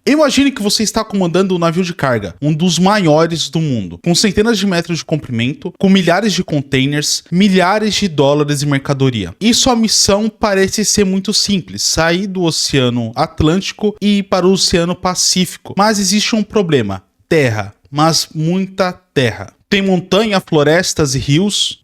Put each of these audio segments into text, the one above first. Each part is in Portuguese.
Imagine que você está comandando um navio de carga, um dos maiores do mundo, com centenas de metros de comprimento, com milhares de containers, milhares de dólares em mercadoria. E sua missão parece ser muito simples, sair do Oceano Atlântico e ir para o Oceano Pacífico. Mas existe um problema: terra, mas muita terra. Tem montanha, florestas e rios,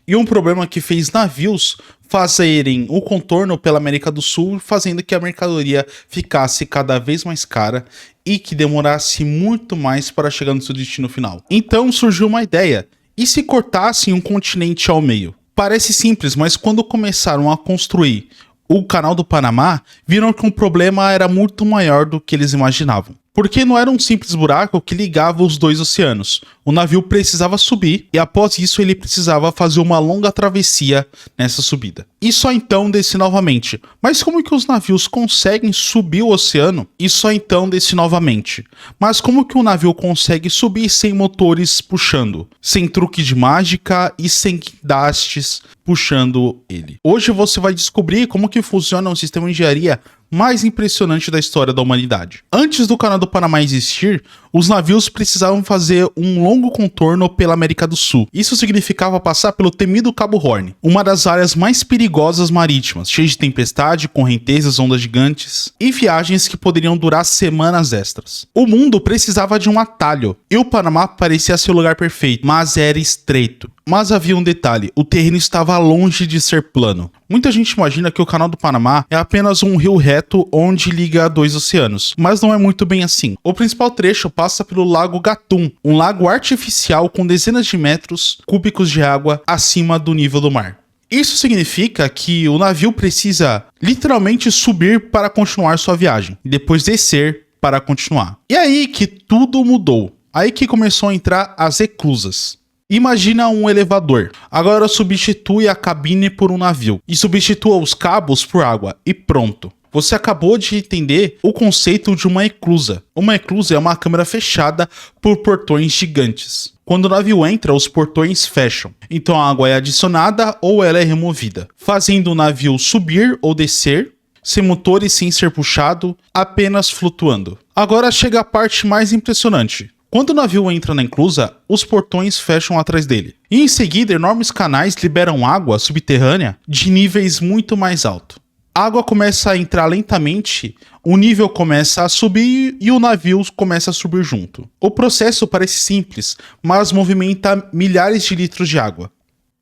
e um problema que fez navios fazerem o contorno pela América do Sul, fazendo que a mercadoria ficasse cada vez mais cara e que demorasse muito mais para chegar no seu destino final. Então surgiu uma ideia: e se cortassem um continente ao meio? Parece simples, mas quando começaram a construir o Canal do Panamá, viram que o problema era muito maior do que eles imaginavam. Porque não era um simples buraco que ligava os dois oceanos. O navio precisava subir e após isso ele precisava fazer uma longa travessia nessa subida. E só então descer novamente. Mas como que os navios conseguem subir o oceano e só então descer novamente? Mas como que um navio consegue subir sem motores puxando? Sem truque de mágica e sem guindastes puxando ele? Hoje você vai descobrir como que funciona um sistema de engenharia mais impressionante da história da humanidade. Antes do Canal do Panamá existir, os navios precisavam fazer um longo contorno pela América do Sul. Isso significava passar pelo temido Cabo Horn, uma das áreas mais perigosas marítimas, cheia de tempestade, correntezas, ondas gigantes e viagens que poderiam durar semanas extras. O mundo precisava de um atalho e o Panamá parecia ser o lugar perfeito, mas era estreito. Mas havia um detalhe: o terreno estava longe de ser plano. Muita gente imagina que o Canal do Panamá é apenas um rio reto onde liga dois oceanos, mas não é muito bem assim. O principal trecho passa pelo Lago Gatun, um lago artificial com dezenas de metros cúbicos de água acima do nível do mar. Isso significa que o navio precisa literalmente subir para continuar sua viagem, e depois descer para continuar. E aí que tudo mudou. Aí que começou a entrar as eclusas. Imagina um elevador. Agora substitui a cabine por um navio e substitua os cabos por água e pronto. Você acabou de entender o conceito de uma eclusa. Uma eclusa é uma câmara fechada por portões gigantes. Quando o navio entra, os portões fecham. Então a água é adicionada ou ela é removida, fazendo o navio subir ou descer, sem motor e sem ser puxado, apenas flutuando. Agora chega a parte mais impressionante. Quando o navio entra na eclusa, os portões fecham atrás dele. E em seguida, enormes canais liberam água subterrânea de níveis muito mais altos. A água começa a entrar lentamente, o nível começa a subir e o navio começa a subir junto. O processo parece simples, mas movimenta milhares de litros de água.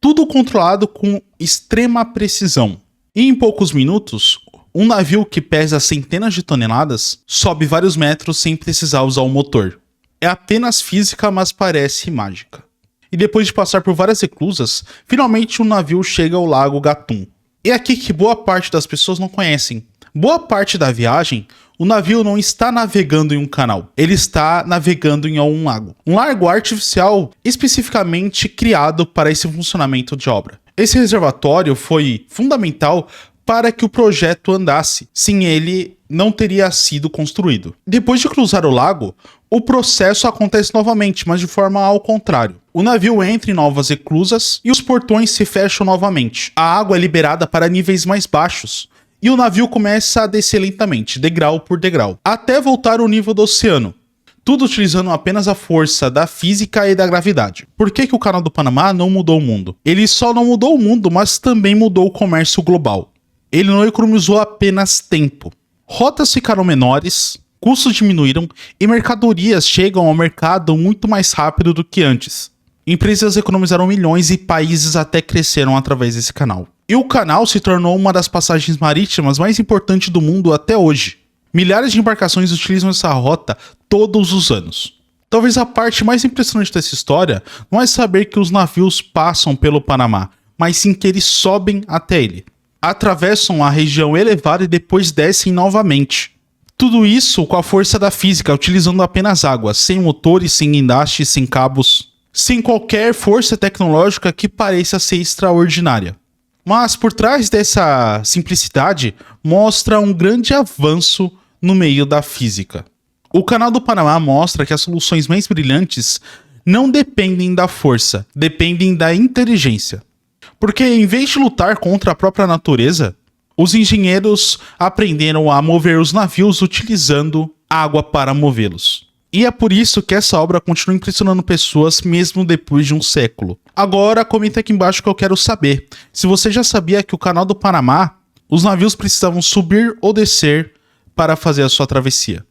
Tudo controlado com extrema precisão. E em poucos minutos, um navio que pesa centenas de toneladas sobe vários metros sem precisar usar o motor. É apenas física, mas parece mágica. E depois de passar por várias eclusas, finalmente o navio chega ao Lago Gatun. É aqui que boa parte das pessoas não conhecem. Boa parte da viagem, o navio não está navegando em um canal, ele está navegando em um lago. Um lago artificial especificamente criado para esse funcionamento de obra. Esse reservatório foi fundamental para que o projeto andasse. Sem ele, não teria sido construído. Depois de cruzar o lago, o processo acontece novamente, mas de forma ao contrário. O navio entra em novas eclusas e os portões se fecham novamente. A água é liberada para níveis mais baixos e o navio começa a descer lentamente, degrau por degrau, até voltar ao nível do oceano. Tudo utilizando apenas a força da física e da gravidade. Por que o Canal do Panamá não mudou o mundo? Ele só não mudou o mundo, mas também mudou o comércio global. Ele não economizou apenas tempo. Rotas ficaram menores, custos diminuíram e mercadorias chegam ao mercado muito mais rápido do que antes. Empresas economizaram milhões e países até cresceram através desse canal. E o canal se tornou uma das passagens marítimas mais importantes do mundo até hoje. Milhares de embarcações utilizam essa rota todos os anos. Talvez a parte mais impressionante dessa história não é saber que os navios passam pelo Panamá, mas sim que eles sobem até ele. Atravessam a região elevada e depois descem novamente. Tudo isso com a força da física, utilizando apenas água, sem motores, sem guindaste, sem cabos, sem qualquer força tecnológica que pareça ser extraordinária. Mas por trás dessa simplicidade, mostra um grande avanço no meio da física. O Canal do Panamá mostra que as soluções mais brilhantes não dependem da força, dependem da inteligência. Porque em vez de lutar contra a própria natureza, os engenheiros aprenderam a mover os navios utilizando água para movê-los. E é por isso que essa obra continua impressionando pessoas mesmo depois de um século. Agora comenta aqui embaixo que eu quero saber se você já sabia que o Canal do Panamá, os navios precisavam subir ou descer para fazer a sua travessia.